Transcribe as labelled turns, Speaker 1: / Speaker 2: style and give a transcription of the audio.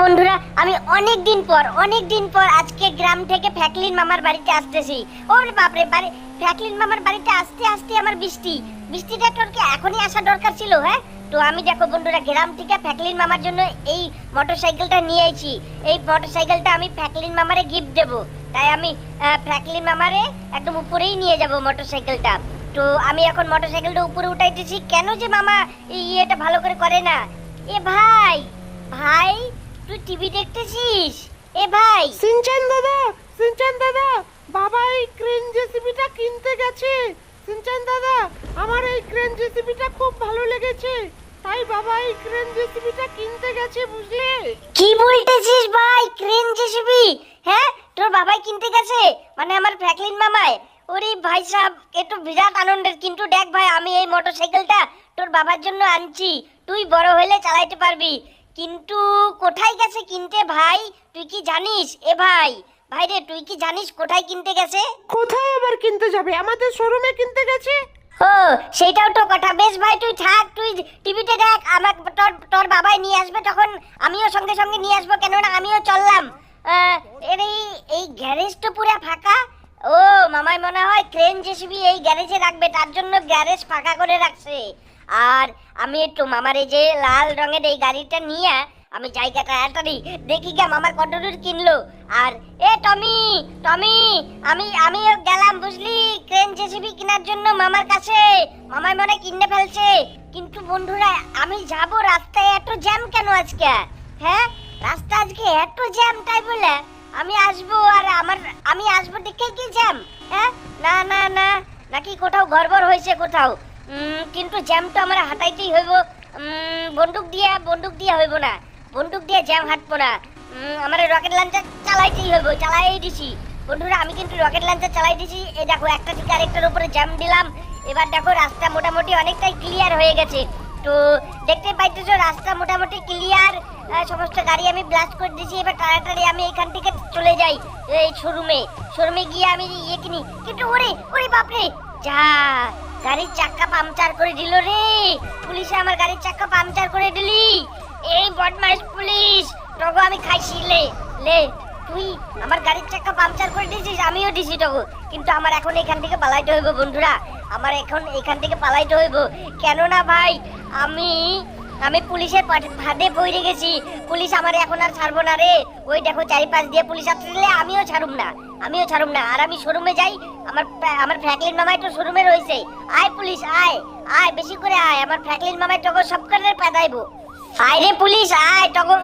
Speaker 1: বন্ধুরা, আমি অনেক দিন পর আজকে গ্রাম থেকে ফ্র্যাঙ্কলিন মামার বাড়িতে আসতেছি। ওরে বাপরে, ফ্র্যাঙ্কলিন মামার বাড়িতে আসতে আসতে আমার বৃষ্টিটা তোর কি এখনই আসা দরকার ছিল? হ্যাঁ, তো আমি দেখো বন্ধুরা, গ্রাম থেকে ফ্র্যাঙ্কলিন মামার জন্য এই মোটরসাইকেলটা নিয়ে আইছি। এই মোটরসাইকেলটা আমি ফ্র্যাঙ্কলিন মামারে গিফট দেব, তাই আমি ফ্র্যাঙ্কলিন মামারে একদম উপরেই নিয়ে যাব মোটরসাইকেলটা। তো আমি এখন মোটরসাইকেলটা উপরে উঠাইতেছি। কেন যে মামা এটা ভালো করে না? এ ভাই ভাই, তুই টিভি দেখতেছিস? এ ভাই
Speaker 2: সিনচান দাদা, বাবা এই ক্রেন জেসিবিটা কিনতে গেছে। সিনচান দাদা, আমার এই ক্রেন জেসিবিটা খুব ভালো লেগেছে, তাই বাবা এই ক্রেন জেসিবিটা কিনতে গেছে, বুঝলে?
Speaker 1: কি বলতেছিস ভাই? Crane JCB? হ্যাঁ, তোর বাবাই কিনতে গেছে, মানে আমার ফ্র্যাঙ্কলিন মামায়? ওরে ভাই সাহেব, এ তো বিরাট আনন্দের। কিন্তু দেখ ভাই, আমি এই মোটরসাইকেলটা তোর বাবার জন্য আনছি, তুই বড় হলে চালাইতে পারবি। কিন্তু কোথায় গেছে কিনতে ভাই, তুই কি জানিস? এ ভাই ভাই রে, তুই কি জানিস কোথায় কিনতে গেছে?
Speaker 2: কোথায় আবার কিনতে যাবে? আমাদের শোরুমে কিনতে গেছে।
Speaker 1: ও, সেইটাও তো কথা। বেশ ভাই, তুই থাক, তুই টিভিতে দেখ। আমার তোর বাবাই নিয়ে আসবে, তখন আমিও সঙ্গে সঙ্গে নিয়ে আসবো, কেননা আমিও চললাম। এই গ্যারেজ তো পুরো ফাঁকা। ও, মামাই মনে হয় ক্রেন জেসিবি এই গ্যারেজে রাখবে, তার জন্য গ্যারেজ ফাঁকা করে রাখছে। আর আমি একটু মামার এই যে লাল রঙের এই গাড়িটা নিয়ে আমি জায়গাটা তাড়াতাড়ি দেখি গা মামার কত দূর কিনলো। আর এ টমি, আমিও গেলাম বুঝলি ক্রেন জেসিবি কেনার জন্য মামার কাছে। মামাই মনে কিনে ফেলছে। কিন্তু বন্ধুরা, আমি যাব, রাস্তায় এত জ্যাম কেন আজকে? হ্যাঁ, রাস্তা আজকে এত জ্যাম, তাই বলে আমি আসবো, আর আমি আসবো দেখে কি জ্যাম? হ্যাঁ, না না না, নাকি কোথাও গড়বড় হয়েছে কোথাও। কিন্তু জ্যাম তো আমার হাঁটাইতেই হইব। বন্দুক দিয়ে হইব না, বন্দুক দিয়ে জ্যাম হাঁটবো না। আমার রকেট লঞ্চার চালাইতেই হইব, চালাই দিছি বন্ধুরা। আমি কিন্তু রকেট লঞ্চার চালাই দিছি। এই দেখো, একটা থেকে আরেকটার উপরে জ্যাম দিলাম। এবার দেখো, রাস্তা মোটামুটি অনেকটাই ক্লিয়ার হয়ে গেছে। তো দেখতে পাইতেছো, রাস্তা মোটামুটি ক্লিয়ার। সমস্ত গাড়ি আমি ব্লাস্ট করে দিয়েছি। এবার তাড়াতাড়ি আমি এখান থেকে চলে যাই এই শোরুমে গিয়ে আমি ইয়ে কিনি। কিন্তু ওরে বাপরে, যা, গাড়ির চাক্কা পাংচার করে দিল রে পুলিশে। আমার গাড়ির চাক্কা পাংচার করে দিলি, এই বদমাইশ পুলিশ, তোকে আমি খাইছি। লে তুই আমার গাড়ির চাক্কা পাংচার করে দিয়েছিস, আমিও দিছি তোকে। কিন্তু আমার এখন এখান থেকে পালাইতে হইব বন্ধুরা, আমার এখন এখান থেকে পালাইতে হইব। কেননা ভাই, আমি পুলিশের ফাঁদে পড়ে গেছি। পুলিশ আমার এখন আর ছাড়বো না রে। ওই দেখো, চারিপাশ দিয়ে পুলিশ আসলে আমিও ছাড়ুম না। আর আমি শোরুমে যাই, আমার ফ্র্যাঙ্কলিন মামাই তো শোরুমে রয়েছে। আয় পুলিশ, আয় বেশি করে আয়, আমার ফ্র্যাঙ্কলিন মামাই তোকে সব করে পেদাইবো। আয় রে পুলিশ, আয় তোকে